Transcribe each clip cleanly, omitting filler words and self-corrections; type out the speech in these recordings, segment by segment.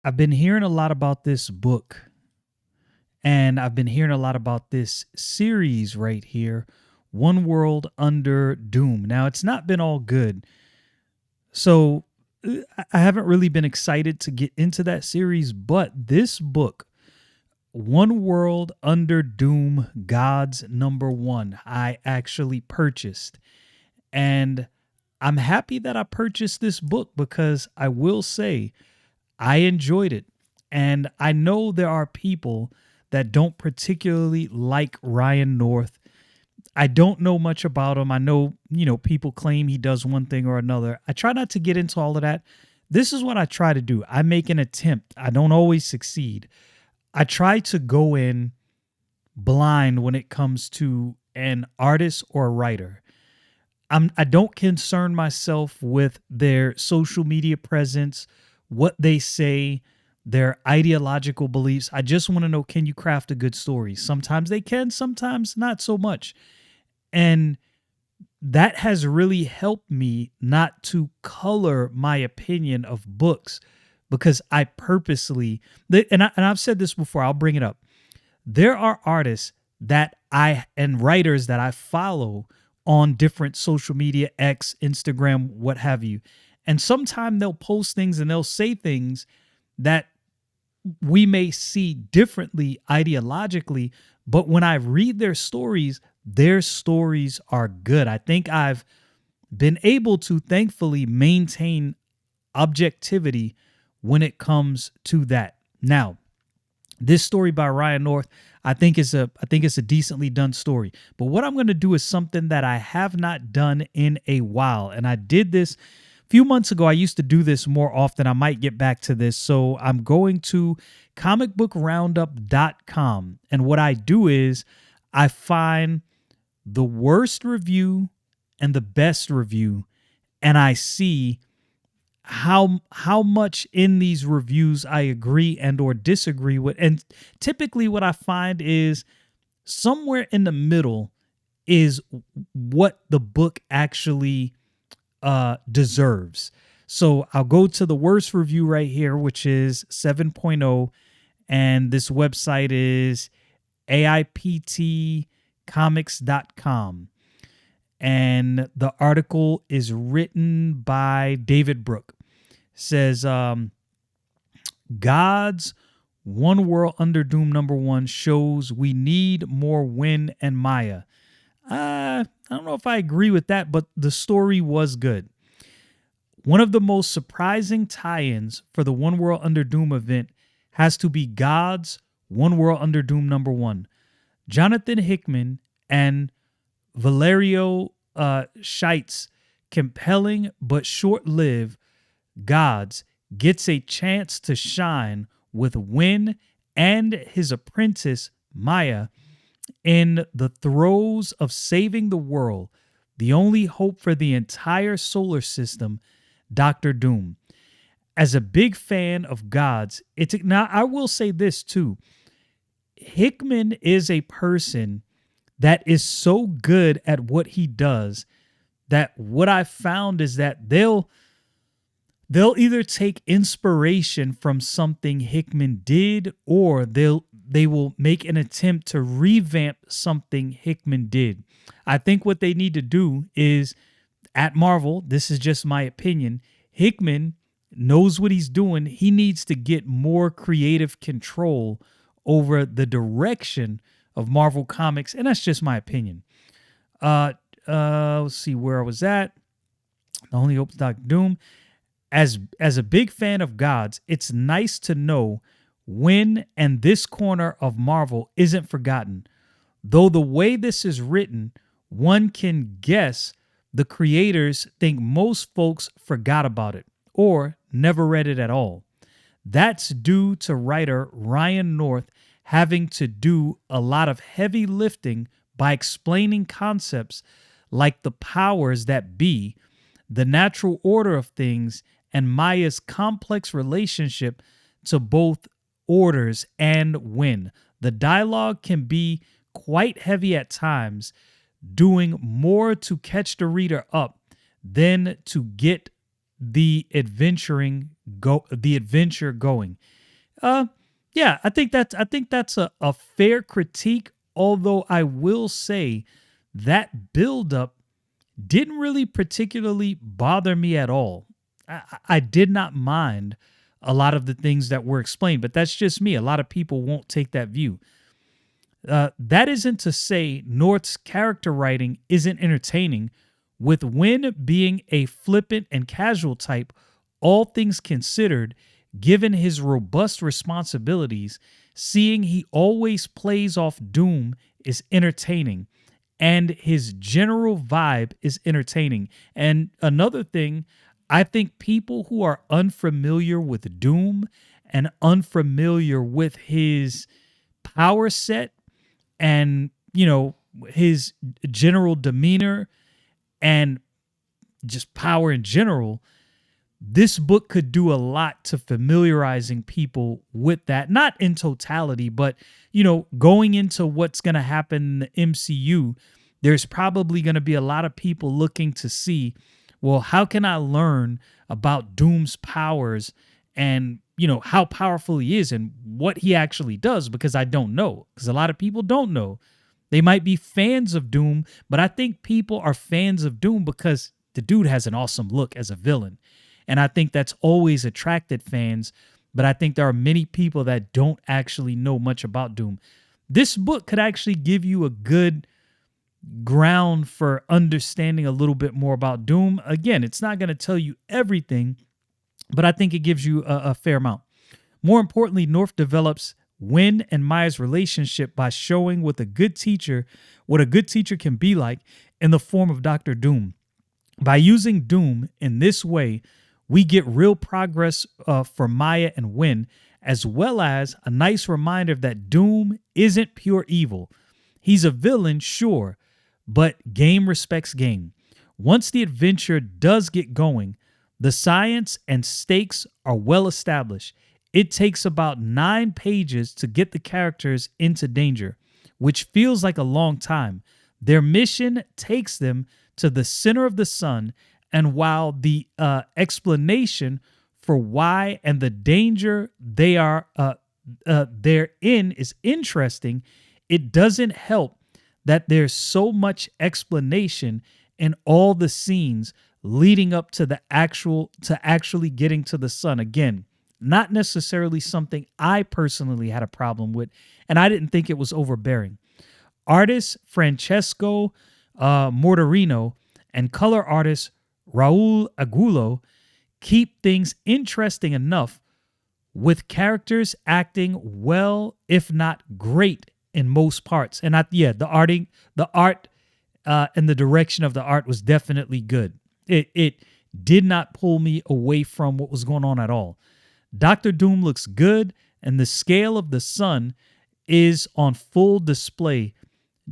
I've been hearing a lot about this book, and I've been hearing a lot about this series right here, One World Under Doom. Now, it's not been all good. So, I haven't really been excited to get into that series, but this book, One World Under Doom, God's Number One, I actually purchased. And I'm happy that I purchased this book because I will say I enjoyed it. And I know there are people that don't particularly like Ryan North. I don't know much about him. I know, people claim he does one thing or another. I try not to get into all of that. This is what I try to do. I make an attempt. I don't always succeed. I try to go in blind when it comes to an artist or a writer. I don't concern myself with their social media presence, what they say, their ideological beliefs. I just want to know, can you craft a good story? Sometimes they can, sometimes not so much. And that has really helped me not to color my opinion of books because I purposely, and I've said this before, I'll bring it up. There are artists that and writers that I follow on different social media, X, Instagram, what have you. And sometimes they'll post things and they'll say things that we may see differently ideologically, but when I read their stories are good. I think I've been able to thankfully maintain objectivity when it comes to that. Now, this story by Ryan North, I think it's a decently done story. But what I'm going to do is something that I have not done in a while, and I did this a few months ago. I used to do this more often. I might get back to this. So I'm going to comicbookroundup.com, and what I do is I find the worst review and the best review, and I see how much in these reviews I agree and or disagree with. And typically what I find is somewhere in the middle is what the book actually deserves. So I'll go to the worst review right here, which is 7.0, and this website is aiptcomics.com. And the article is written by David Brooke. Says God's One World Under Doom number one shows we need more Winn and Maya. I don't know if I agree with that, but the story was good. One of the most surprising tie-ins for the One World Under Doom event has to be God's One World Under Doom number one. Jonathan Hickman and Valerio Scheit's compelling but short-lived Gods gets a chance to shine with Winn and his apprentice Maya in the throes of saving the world, the only hope for the entire solar system, Doctor Doom. As a big fan of Gods, now I will say this too. Hickman is a person that is so good at what he does that what I found is that they'll either take inspiration from something Hickman did, or they will make an attempt to revamp something Hickman did. I think what they need to do is, at Marvel, this is just my opinion, Hickman knows what he's doing. He needs to get more creative control over the direction of Marvel Comics, and that's just my opinion. Let's see where I was at. The Only Hope is Doctor Doom. As a big fan of Gods, it's nice to know when and this corner of Marvel isn't forgotten. Though the way this is written, one can guess the creators think most folks forgot about it or never read it at all. That's due to writer Ryan North having to do a lot of heavy lifting by explaining concepts like the powers that be, the natural order of things, and Maya's complex relationship to both orders and Winn. The dialogue can be quite heavy at times, doing more to catch the reader up than to get the adventure going. Uh, yeah, I think that's a fair critique. Although I will say that buildup didn't really particularly bother me at all. I did not mind a lot of the things that were explained, but that's just me. A lot of people won't take that view. That isn't to say North's character writing isn't entertaining, with Wynn being a flippant and casual type, all things considered, given his robust responsibilities, seeing he always plays off Doom is entertaining, and his general vibe is entertaining. And another thing, I think people who are unfamiliar with Doom and unfamiliar with his power set and his general demeanor and just power in general, this book could do a lot to familiarizing people with that, not in totality, but going into what's going to happen in the MCU. There's probably going to be a lot of people looking to see, well, how can I learn about Doom's powers and how powerful he is and what he actually does, because I don't know, because a lot of people don't know. They might be fans of Doom, but I think people are fans of Doom because the dude has an awesome look as a villain. And I think that's always attracted fans, but I think there are many people that don't actually know much about Doom. This book could actually give you a good ground for understanding a little bit more about Doom. Again, it's not going to tell you everything, but I think it gives you a fair amount. More importantly, North develops Wynn and Maya's relationship by showing what a good teacher can be like in the form of Dr. Doom. By using Doom in this way, we get real progress for Maya and Wynn, as well as a nice reminder that Doom isn't pure evil. He's a villain, sure, but game respects game. Once the adventure does get going, the science and stakes are well established. It takes about 9 pages to get the characters into danger, which feels like a long time. Their mission takes them to the center of the sun, and while the explanation for why and the danger they're in is interesting, it doesn't help that there's so much explanation in all the scenes leading up to actually getting to the sun. Again, not necessarily something I personally had a problem with, and I didn't think it was overbearing. Artist Francesco Mortarino and color artist Raul Agulo keep things interesting enough, with characters acting well, if not great, in most parts. And the art and the direction of the art was definitely good. It did not pull me away from what was going on at all. Dr. Doom looks good, and the scale of the sun is on full display.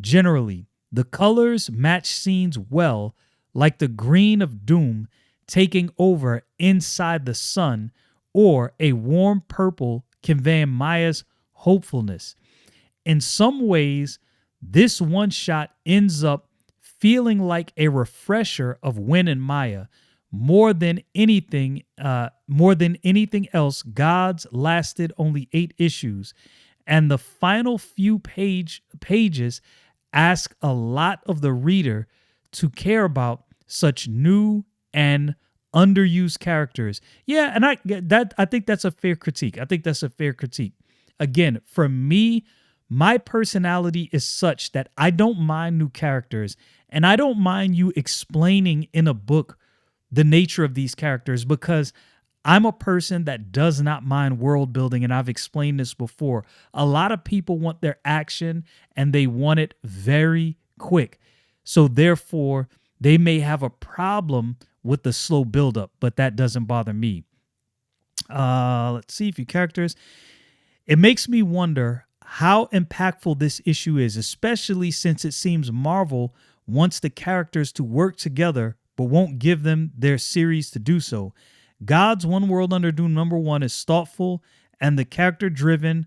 Generally, the colors match scenes well, like the green of Doom taking over inside the sun, or a warm purple conveying Maya's hopefulness. In some ways, this one shot ends up feeling like a refresher of Wynn and Maya. More than anything else, Gods lasted only 8 issues, and the final few pages ask a lot of the reader to care about such new and underused characters. Yeah, and I think that's a fair critique. Again, for me, my personality is such that I don't mind new characters, and I don't mind you explaining in a book the nature of these characters, because I'm a person that does not mind world building, and I've explained this before. A lot of people want their action and they want it very quick. So therefore, they may have a problem with the slow buildup, but that doesn't bother me. Let's see a few characters. It makes me wonder how impactful this issue is, especially since it seems Marvel wants the characters to work together but won't give them their series to do so. God's One World Under Doom #1 is thoughtful and the character-driven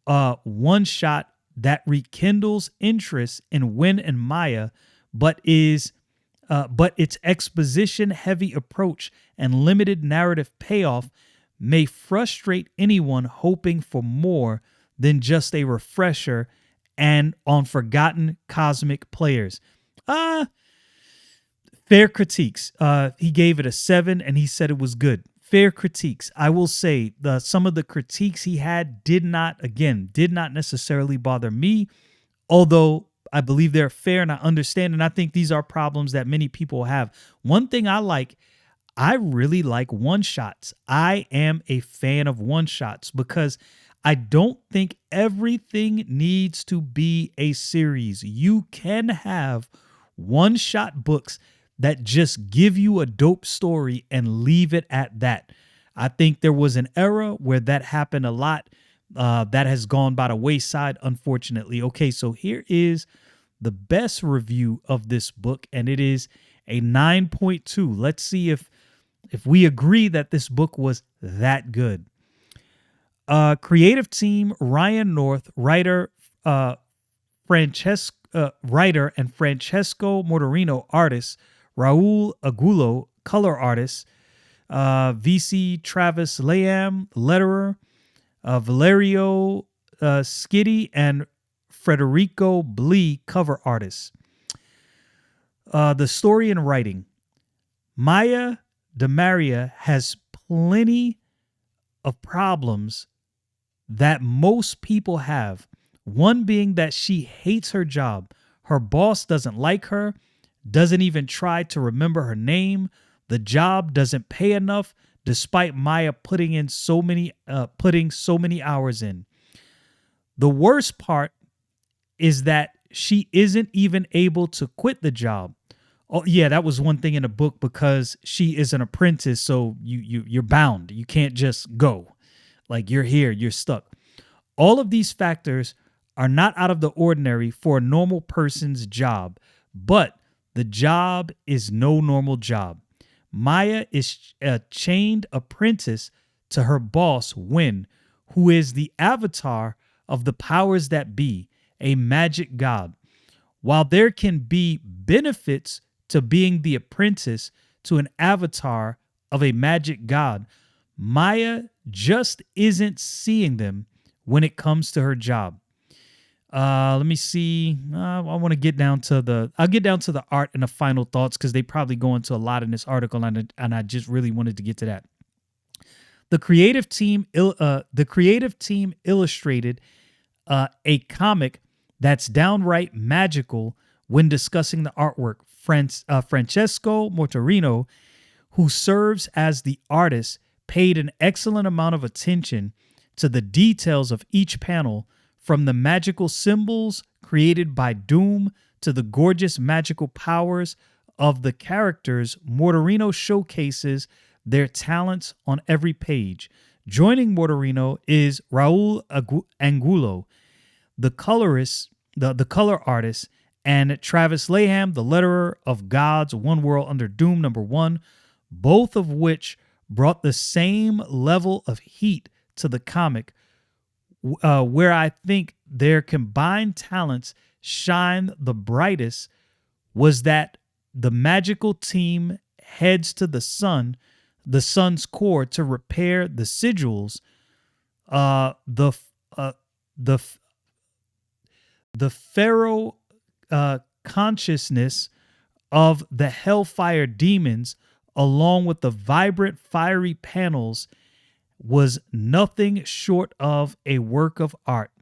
one-shot that rekindles interest in Wynn and Maya, but is but its exposition heavy approach and limited narrative payoff may frustrate anyone hoping for more than just a refresher and on forgotten cosmic players. Uh, Fair critiques. He gave it a 7 and he said it was good. Fair critiques. I will say some of the critiques he had did not necessarily bother me, although I believe they're fair and I understand. And I think these are problems that many people have. One thing I really like one shots. I am a fan of one shots because I don't think everything needs to be a series. You can have one shot books that just give you a dope story and leave it at that. I think there was an era where that happened a lot. That has gone by the wayside, unfortunately. Okay, so here is the best review of this book, and it is a 9.2. Let's see if we agree that this book was that good. Creative team: Ryan North, writer and Francesco Motorino, artist Raul Agulo, color artist, VC Travis Layam, letterer, Valerio Skiddy, and Federico Blee, cover artists. The story and writing: Maya DeMaria has plenty of problems that most people have. One being that she hates her job. Her boss doesn't like her, doesn't even try to remember her name. The job doesn't pay enough, despite Maya putting so many hours in. The worst part is that she isn't even able to quit the job. Oh yeah, that was one thing in the book, because she is an apprentice, so you're bound. You can't just go. Like, you're here, you're stuck. All of these factors are not out of the ordinary for a normal person's job, but the job is no normal job. Maya is a chained apprentice to her boss, Win, who is the avatar of the powers that be, a magic god. While there can be benefits to being the apprentice to an avatar of a magic god, Maya just isn't seeing them when it comes to her job. Let me see. I want to get down to the art and the final thoughts, because they probably go into a lot in this article, and I just really wanted to get to that. The creative team illustrated a comic that's downright magical when discussing the artwork. Francesco Motorino, who serves as the artist, paid an excellent amount of attention to the details of each panel, from the magical symbols created by Doom to the gorgeous magical powers of the characters. Motorino showcases their talents on every page. Joining Motorino is Raul Angulo, the colorist, the color artist, and Travis Layam, the letterer of God's One World Under Doom #1, both of which brought the same level of heat to the comic, where I think their combined talents shine the brightest was that the magical team heads to the sun's core, to repair the sigils, the pharaoh consciousness of the hellfire demons, along with the vibrant fiery panels, was nothing short of a work of art.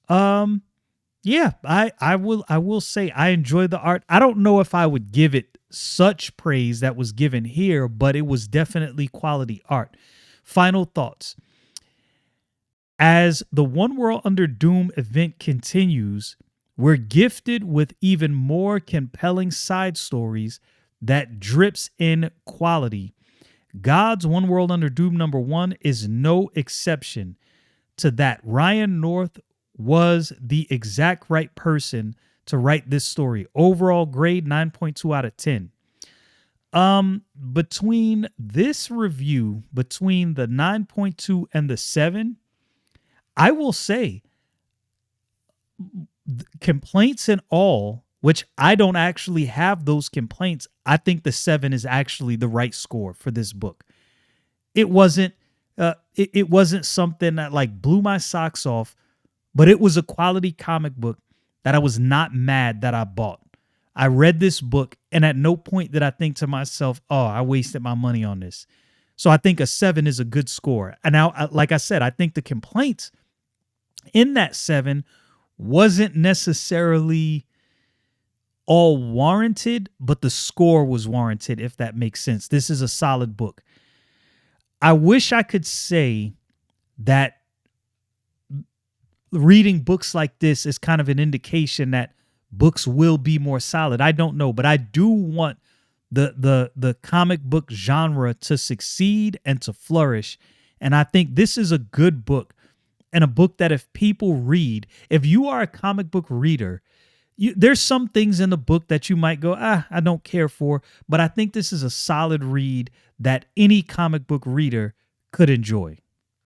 Yeah, I will say I enjoy the art. I don't know if I would give it such praise that was given here, but it was definitely quality art. Final thoughts. As the One World Under Doom event continues, we're gifted with even more compelling side stories that drips in quality. God's One World Under Doom #1 is no exception to that. Ryan North was the exact right person to write this story. Overall grade 9.2 out of 10. Between this review, between the 9.2 and the 7, I will say, complaints and all, which I don't actually have those complaints. I think the 7 is actually the right score for this book. It wasn't it wasn't something that like blew my socks off, but it was a quality comic book that I was not mad that I bought. I read this book and at no point did I think to myself, "Oh, I wasted my money on this." So I think a 7 is a good score. And now like I said, I think the complaints in that 7 wasn't necessarily all warranted, but the score was warranted, if that makes sense. This is a solid book. I wish I could say that reading books like this is kind of an indication that books will be more solid. I don't know, but I do want the comic book genre to succeed and to flourish. And I think this is a good book and a book that if people read, if you are a comic book reader, there's some things in the book that you might go, I don't care for, but I think this is a solid read that any comic book reader could enjoy.